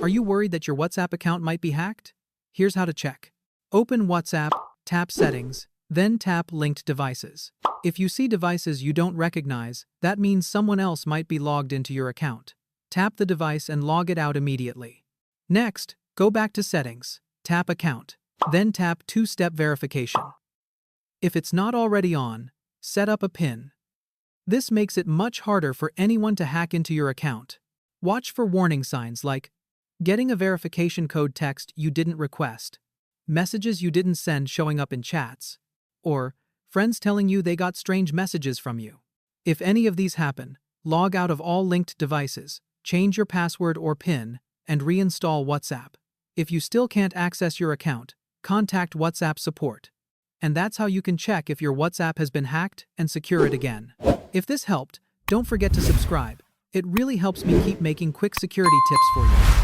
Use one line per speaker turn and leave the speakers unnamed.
Are you worried that your WhatsApp account might be hacked? Here's how to check. Open WhatsApp, tap Settings, then tap Linked Devices. If you see devices you don't recognize, that means someone else might be logged into your account. Tap the device and log it out immediately. Next, go back to Settings, tap Account, then tap Two-Step Verification. If it's not already on, set up a PIN. This makes it much harder for anyone to hack into your account. Watch for warning signs like getting a verification code text you didn't request, messages you didn't send showing up in chats, or friends telling you they got strange messages from you. If any of these happen, log out of all linked devices, change your password or PIN, and reinstall WhatsApp. If you still can't access your account, contact WhatsApp support. And that's how you can check if your WhatsApp has been hacked and secure it again. If this helped, don't forget to subscribe. It really helps me keep making quick security tips for you.